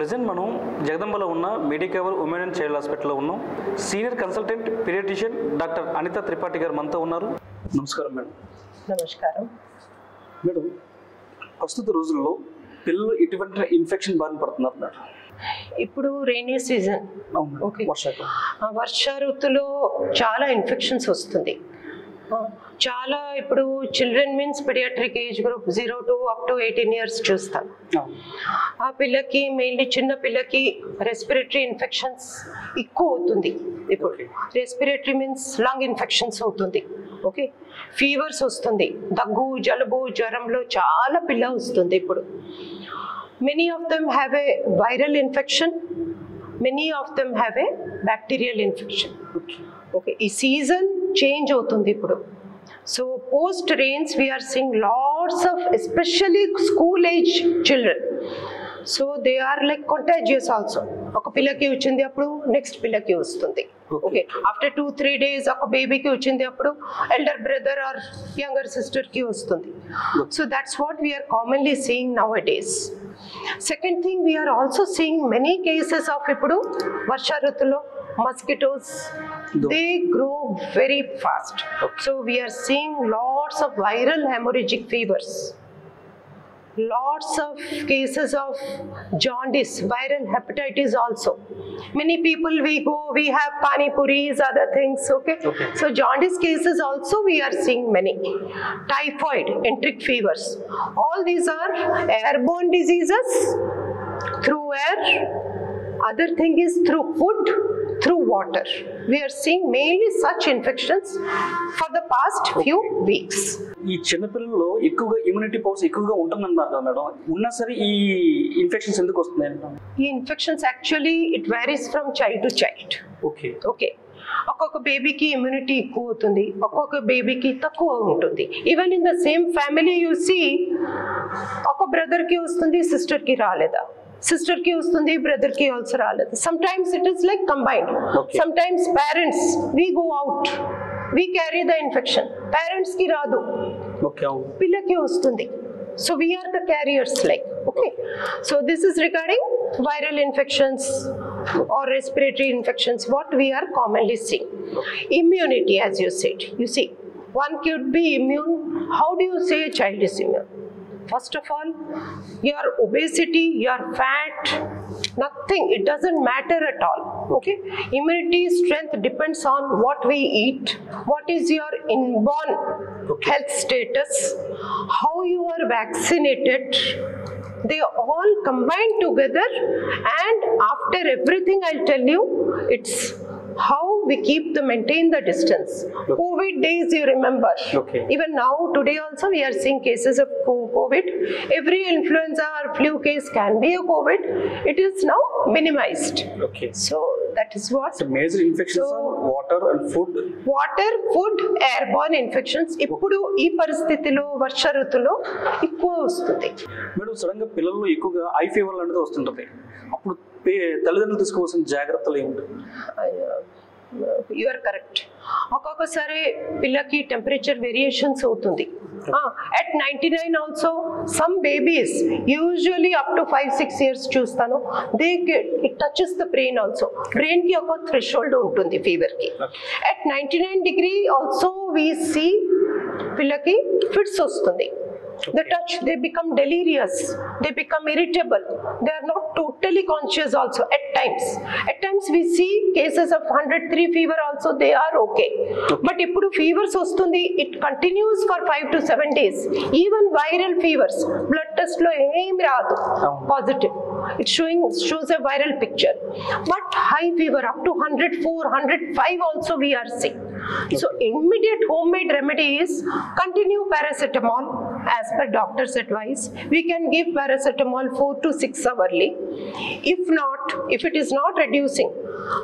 Present మనం జగదంబలో ఉన్న Medicover women and child హాస్పిటల్లో ఉన్నాం. Senior consultant paediatrician doctor Anitha Tripathi garu మనతో ఉన్నారు. నమస్కారం మేడం. నమస్కారం మేడం, ప్రస్తుత రోజుల్లో పిల్లలు ఎటువంటి ఇన్ఫెక్షన్ బారిన పడుతున్నారు మేడం? ఇప్పుడు రైనీ సీజన్, ఓకే, వర్ష ఋతులో చాలా ఇన్ఫెక్షన్స్ వస్తుంది. చాలా ఇప్పుడు children means paediatric age group 0 to up to 18 years చూస్తాం. ఆ పిల్లకి మెయిన్లీ చిన్న పిల్లకి రెస్పిరేటరీ ఇన్ఫెక్షన్స్ ఎక్కువ అవుతుంది. ఇప్పుడు రెస్పిరేటరీ మీన్స్ లంగ్ ఇన్ఫెక్షన్స్ అవుతుంది. ఓకే, ఫీవర్స్ వస్తుంది, దగ్గు జలుబు జ్వరంలో చాలా పిల్ల వస్తుంది. ఇప్పుడు many of them have a viral infection, many of them have a bacterial infection. Okay, ఈ సీజన్ చేంజ్ అవుతుంది ఇప్పుడు. So post rains we're seeing lots of especially school age children. So they are like contagious also. ఒక పిల్లకి వచ్చింది అప్పుడు next పిల్లకి వస్తుంది. Okay, after 2-3 days ఒక బేబీకి వచ్చింది అప్పుడు ఎల్డర్ బ్రదర్ ఆర్ యంగర్ సిస్టర్కి వస్తుంది. So that's what we're commonly seeing nowadays. Second thing, we are also seeing many cases of ఇప్పుడు వర్ష ఋతులో mosquitoes, they grow very fast. So we are seeing lots of viral hemorrhagic fevers, lots of cases of jaundice, viral hepatitis also. Many people we go, we have pani puris, other things. Okay, so jaundice cases also we are seeing many. Typhoid, enteric fevers, all these are airborne diseases through air. Other thing is through food, through water. We are seeing mainly such infections for the past few weeks. ఈ చిన్నపిల్లల్లో ఎక్కువగా immunity powers ఎక్కువగా ఉంటుందన్నారు కదా madam, ఉన్నా సరే ఈ infections ఎందుకు వస్తున్నాయి? ఈ infections actually it varies from child to child. Okay okay, ఒక్కొక్క బేబీకి ఇమ్యూనిటీ ఎక్కువ అవుతుంది, ఒక్కొక్క బేబీకి తక్కువ ఉంటుంది. Even in the same family you see, ఒక బ్రదర్కి వస్తుంది సిస్టర్కి రాలేదా, సిస్టర్కి వస్తుంది బ్రదర్కి ఆల్సో రాలేదు. Some times it is like combined. Some times parents we go out, we carry the infection, parents కి రాదు, పిల్లకి వస్తుంది. So we are the carriers, like, okay. So this is regarding viral infections or respiratory infections, what we are commonly seeing. Immunity, as you said, you see, one could be immune. How do you say a child is immune? First of all, your obesity, your fat, nothing, it doesn't matter at all. Okay, immunity strength depends on what we eat, what is your inborn health status, how you are vaccinated. They all combine together, and after everything I'll tell you, it's how we keep to maintain the distance. COVID days, you remember. Even now, today also we are seeing cases of COVID. Every influenza or flu case can be a COVID. It is now minimized. So that is what. So major infections are water and food. Water, food, airborne infections. ఇప్పుడు ఈ పరిస్థితిలో వర్ష ఋతులో ఎక్కువ వస్తుంది. Madam, sudden గా పిల్లల్లో ఎక్కువగా I fever లాంటిది వస్తుంటది. అప్పుడు తల్లిదండ్రులు తీసుకోవాల్సిన జాగ్రత్తలు ఏమిటి? You are correct. ఒక్కొక్కసారి పిల్లకి టెంపరేచర్ వేరియేషన్స్ అవుతుంది. At 99 also, some babies, usually up to 5-6 years చూస్తాను, it touches the brain also. Brain కి ఒక threshold ఉంటుంది fever కి. At 99 degree also we see పిల్లకి fits వస్తుంది. They touch, they become delirious, they become irritable, they are not totally conscious also at times. At times we see cases of 103 fever also, they are okay. But ఇప్పుడు fevers వస్తుంది, it continues for 5 to 7 days. Even viral fevers, blood test లో ఏం రాదు positive, it shows a viral picture. But high fever up to 104, 105 also we are seeing. So immediate homemade remedy is continue paracetamol as per doctor's advice. We can give paracetamol 4 to 6 hourly. If not, if it is not reducing,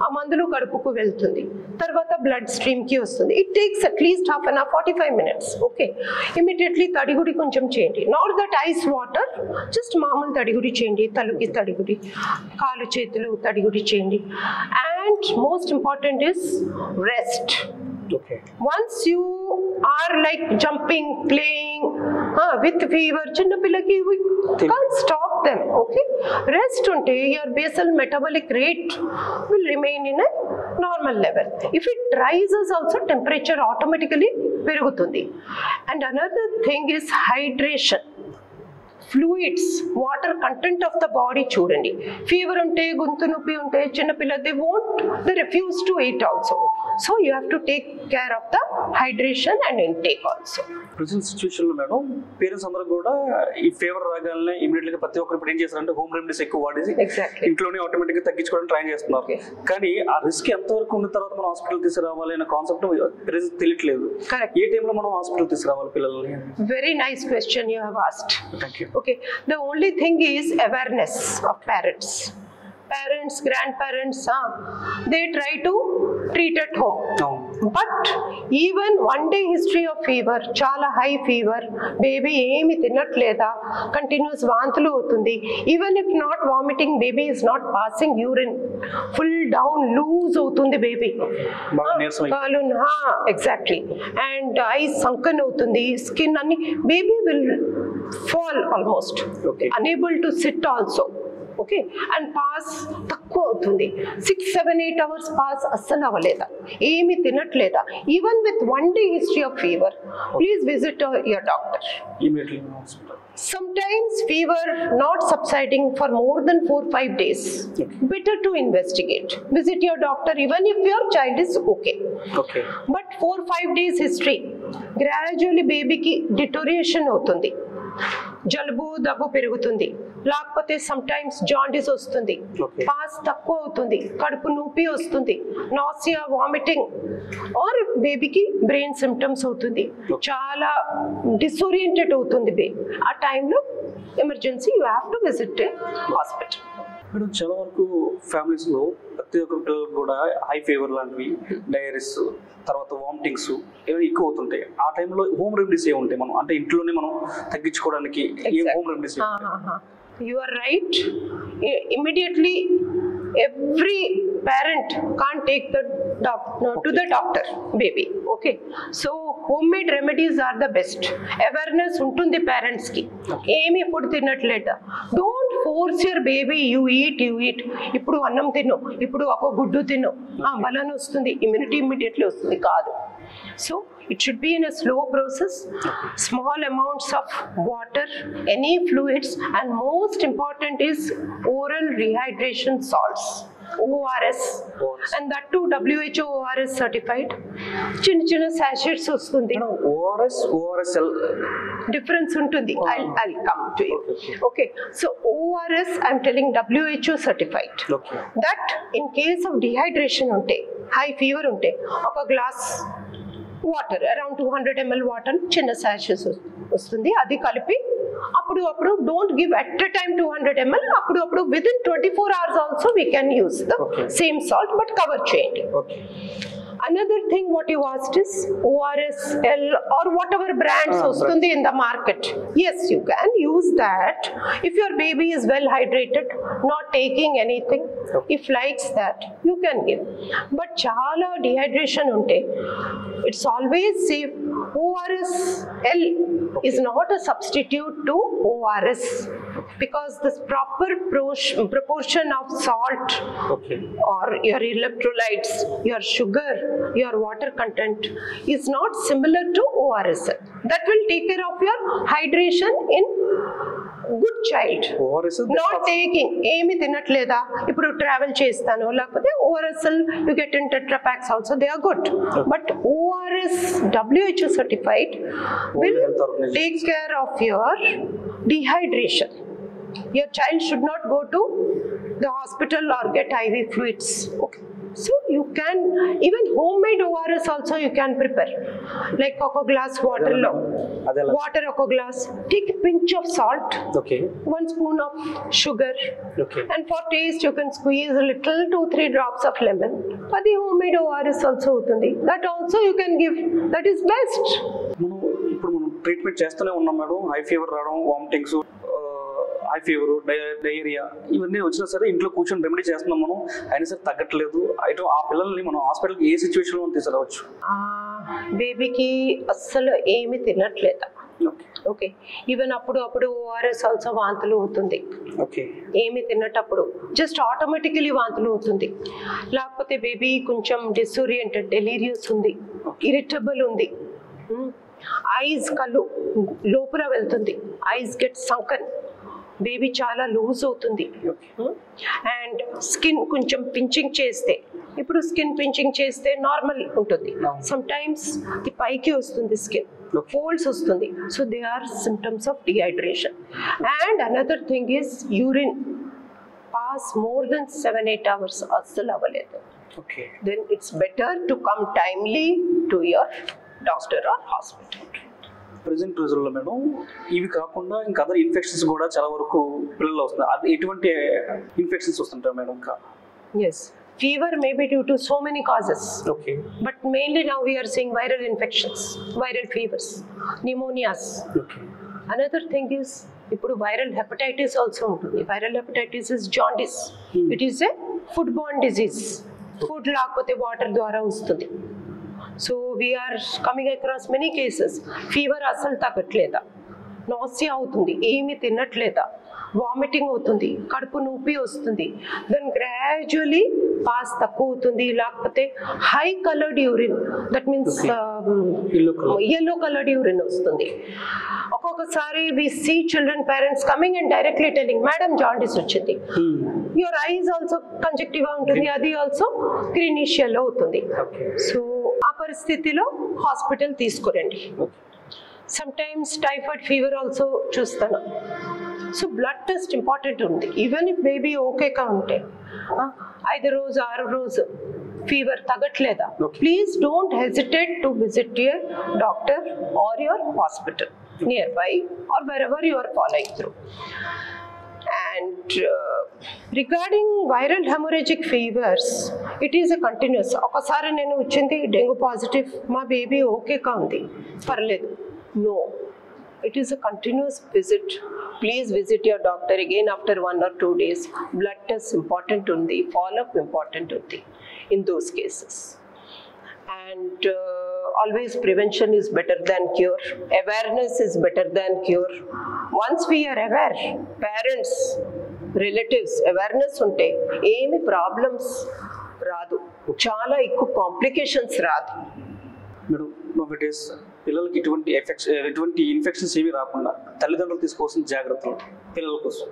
ఆ మందులు కడుపుకు వెళ్తుంది, తర్వాత blood stream కి వస్తుంది. It takes at least half an hour, 45 minutes. Okay, immediately తడిగుడి కొంచెం చేయండి. Not that ice water, just మామూలు తడిగుడి చేయండి, తలుకి తడిగుడి, కాలు చేతులు తడిగుడి చేయండి. And most important is rest. Okay. Once you are like jumping, playing with fever, chinna pillaki we can't stop them. Okay, rest unte your basal metabolic rate will remain in a normal level. If it rises also, temperature automatically perugutundi. And another thing is hydration. Fluids, water content of the body చూడండి. Fever ఉంటే, గొంతు నొప్పి ఉంటే, చిన్నపిల్ల they refuse to eat also. So you have to take care of the hydration and intake also. Present situation లో madam parents అందరూ కూడా ఈ ఫీవర్ రాగానే ఇమీడియట్ గా ప్రతి ఒక్కరు ఇప్పుడు ఏం చేస్తారంటే హోమ్ రెమెడీస్ ఎక్కువ వాడేసి ఇంట్లోనే ఆటోమేటిక్ గా తగ్గించుకోవడానికి ట్రై చేస్తున్నారు. కానీ ఆ రిస్క్ ఎంతవరకు ఉన్న తర్వాత మనం హాస్పిటల్ తీసుకురావాలి అనే కాన్సెప్ట్ తెలియట్లేదు. ఏ టైంలో మనం హాస్పిటల్ తీసుకురావాలి పిల్లల్ని? Very nice question you have asked. Thank you. Okay, the only thing is awareness of parents. Parents, grandparents, they try to treat at home. No. But even one day history of fever, chala high fever, baby emi tinnatleda, continuous vaantulu avutundi. Even if not vomiting, baby is not passing urine, full down loose avutundi baby. Exactly. And eyes sunken avutundi, skin anni, baby will fall almost. Okay. Unable to sit also. Okay, and pass తక్కువ అవుతుంది. 6, 7, 8 hours pass అస్సలు అవ్వలేదా, ఏమి తినట్లేదా, even with 1 day history of fever, please visit your doctor. Immediately hospital. Sometimes fever not subsiding for more than 4-5 days. Better to investigate. Visit your doctor even if your child is okay. Okay. But 4-5 days history, gradually baby ki deterioration అవుతుంది. జలుబు దగ్గు పెరుగుతుంది, లేకపోతే some times jaundice వస్తుంది, pass తక్కువ అవుతుంది, కడుపు నొప్పి వస్తుంది, నాసియా, వామిటింగ్, ఆర్ బేబీకి బ్రెయిన్ సిమ్టమ్స్ అవుతుంది, చాలా డిసోరియంటెడ్ అవుతుంది బేబీ. ఆ టైంలో emergency you have to visit hospital. Madam చాలా వరకు ఫ్యామిలీస్ లో ప్రతి ఒక్క పిల్లలకు కూడా హై ఫీవర్ లాంటివి, డైరీస్, తర్వాత వామిటింగ్స్ ఏమైనా ఎక్కువ అవుతుంటాయి. ఆ టైంలో హోమ్ రెమెడీస్ ఏ ఉంటాయి మనం అంటే ఇంట్లోనే మనం తగ్గించుకోవడానికి ఏం home remedies? You are right. Immediately every parent can't take the to the doctor baby. Okay, so homemade remedies are the best. Awareness untundi parents ki emi food తినట్లేదా, don't force your baby, you eat. ఇప్పుడు అన్నం తిను, ఇప్పుడు ఒక గుడ్డు తిను, బలం వస్తుంది, immunity immediately వస్తుంది కాదు. So it should be in a slow process, small amounts of water, any fluids, and most important is oral rehydration salts, ORS, and that too WHO ORS certified. Chinna sachets vastundi. ORSL difference untundi. I'll come to you. Okay, so ORS I'm telling WHO certified. Okay. That in case of dehydration unte, high fever unte, oka glass water around 200 ml water చిన్న Sachs వస్తుంది, అది కలిపి అప్పుడు don't give at a time 200 ml, అప్పుడు with in 24 hours also we can use the same salt but cover చేయండి. Another thing what you asked is ORSL or whatever brands vastundi in the market. Yes, you can use that if your baby is well hydrated, not taking anything. If likes that, you can give. But chala dehydration unte, it's always safe. ORSL is not a substitute to ORS because this proper proportion of salt or your electrolytes, your sugar, your water content is not similar to ORS. That will take care of your hydration in good child. Not taking ఏమి తినట్లేదా, ఇప్పుడు travel చేస్తాను, లేకపోతే ORSL you get in Tetra Paks also, they are good. But ORS WHO certified will take care of your dehydration. Your child should not go to the hospital or get IV fluids. Okay. So you can even homemade ORS also you can prepare, like oka glass water oka glass, take a pinch of salt, 1 spoon of sugar, and for taste you can squeeze a little 2-3 drops of lemon. Adi homemade ORS also utundi, that also you can give, that is best. ఇప్పుడు మనం treatment చేస్తూనే ఉన్నాం madam, high fever రావడం, vomitings, high fever, diarrhoea ఇవన్నీ వచ్చినా సరే ఇంట్లో కూర్చొని రెమెడీ చేస్తున్నాం మనం, అయినా సరే తగ్గట్లేదు. అయితే ఆ పిల్లల్ని మనం హాస్పిటల్కి ఏ సిచ్యువేషన్లో మనం తీసుకురావచ్చు? బేబీకి అస్సలు ఏమి తినట్లేదా? ఓకే, ఈవెన్ అప్పుడు ఓఆర్ఎస్ ఆల్సో వాంతులు అవుతుంది. ఓకే, ఏమి తిన్నటప్పుడు జస్ట్ ఆటోమేటికలీ వాంతులు అవుతుంది. లేకపోతే బేబీ కొంచెం డిసోరియంటెడ్, డెలీరియస్ ఉంది, ఇరిటబుల్ ఉంది, ఐస్ కళ్ళు లోపల వెళ్తుంది, ఐస్ గెట్ సంకన్, బేబీ చాలా లూజ్ అవుతుంది. అండ్ స్కిన్ కొంచెం పించింగ్ చేస్తే, ఇప్పుడు స్కిన్ పించింగ్ చేస్తే నార్మల్ ఉంటుంది, సమ్ టైమ్స్ ఈ పైకి వస్తుంది స్కిన్, folds వస్తుంది. So they are symptoms of dehydration. And another thing is urine pass more than 7-8 hours అస్సలు అవ్వలేదు. Then it's better to come timely to your doctor or hospital. Present రోజుల్లో madam ఇవి కాకుండా ఇంకా అదర్ ఇన్ఫెక్షన్స్ కూడా చాలా వరకు పిల్లలు వస్తున్నాయి. అది ఎటువంటి ఇన్ఫెక్షన్స్ వస్తుంటాయి మేడం? ఇంకా yes, fever may be due to so many causes. Okay, but mainly now we are seeing viral infections, viral fevers, pneumonias. Okay, another thing is ఇప్పుడు viral hepatitis also ఉంటుంది. viral hepatitis is jaundice. It is a food borne disease. Food లేకపోతే water ద్వారా వస్తుంది. So we're coming across many cases. Fever అస్సలు తగ్గట్లేదా, nausea అవుతుంది, ఏమి తినట్లేదా, vomiting అవుతుంది, కడుపు నొప్పి వస్తుంది, దెన్ గ్రాడ్యువలీ పాస్ తక్కువ అవుతుంది, లేకపోతే high coloured urine, that means yellow colored urine వస్తుంది. ఒక్కొక్కసారి we see children parents coming and directly telling madam jaundice వచ్చింది, యువర్ ఐస్ ఆల్సో కంజక్టివ్ ఉంటుంది, అది ఆల్సో గ్రీనిషియల్ అవుతుంది. సో ఆ పరిస్థితిలో హాస్పిటల్ తీసుకురండి. Sometimes typhoid fever also చూస్తాను. సో బ్లడ్ టెస్ట్ ఇంపార్టెంట్ ఉంది. ఈవెన్ ఇఫ్ బేబీ ఓకేగా ఉంటే 5 రోజు 6 రోజు ఫీవర్ తగ్గట్లేదా, please don't hesitate to visit your doctor or your hospital nearby or wherever you are following through. And regarding viral hemorrhagic fevers, it is a continuous. ఒకసారి నేను వచ్చింది dengue positive, మా baby ఓకేగా ఉంది, పర్లేదు. No, it is a continuous visit. Please visit your doctor again after 1 or 2 days. Blood test important undi, follow-up important undi in those cases. And always prevention is better than cure. Awareness is better than cure. Once we are aware, parents, relatives, awareness unte ఏమి problems రాదు, చాలా ఎక్కువ complications రాదు. Madam nowadays పిల్లలకి ఎటువంటి infections ఏవి రాకుండా తల్లిదండ్రులు తీసుకోవాల్సిన జాగ్రత్తలు పిల్లల కోసం?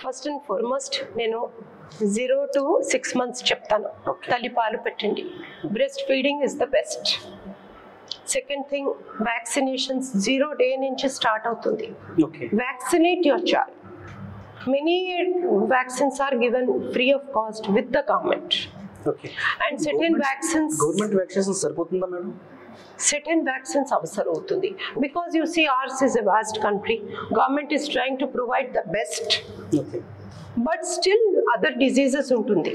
ఫస్ట్ అండ్ ఫార్మోస్ట్ నేను 0 to 6 months చెప్తాను, తల్లి పాలు పెట్టండి. Breast feeding is the best. Second thing, vaccinations 0 day నుంచి స్టార్ట్ అవుతుంది. Vaccinate your child. Many vaccines are given free of cost with the government. And second vaccines, government vaccination సరిపోతుందా madam? certain vaccines అవసరం అవుతుంది, because you see ours is a vast country, government is trying to provide the best, but still other diseases ఉంటుంది.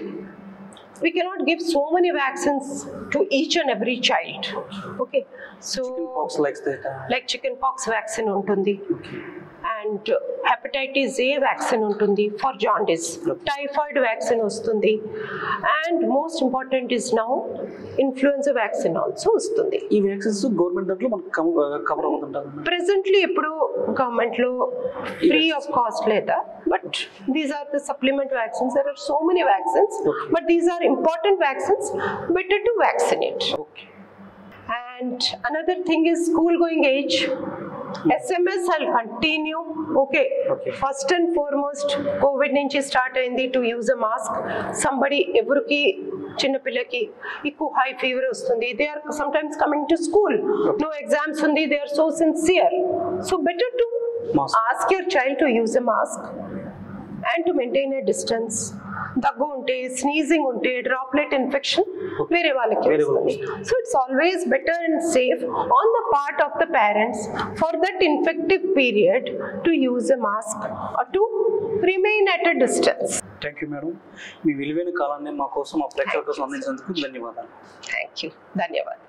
We cannot give so many vaccines to each and every child. Okay, so like chicken pox vaccine ఉంటుంది, and hepatitis A vaccine ఉంటుంది for jaundice, typhoid vaccine వస్తుంది, and most important is now influenza vaccine also వస్తుంది. ఈ vaccines government దాంట్లో మనకు cover అవుతుంటారు presently. ఇప్పుడు government లో ఫ్రీ ఆఫ్ కాస్ట్ లేదా, but these are the supplement vaccines. There are so many vaccines, but these are important vaccines, better to vaccinate. And another thing is school going age. SMS I'll continue. Okay. First and foremost, COVID నుంచి start అయింది to use a mask. Somebody ఎవరికి చిన్నపిల్లకి ఎక్కువ high fever వస్తుంది, they are sometimes coming to school, no exams ఉంది, they are so sincere, so better to ask your child to use a mask and to maintain a distance. దగ్గు ఉంటే, sneezing ఉంటే, droplet infection వేరే వాళ్ళకి వస్తుంది. So it's always better and safe on the part of the parents for that infective period to use a mask or to remain at a distance. Thank you madam, మీ విలువైన కాలాన్ని మా కోసం, మా ప్రేక్షకుల కోసం అందించినందుకు ధన్యవాదాలు. థ్యాంక్ యూ, ధన్యవాదాలు.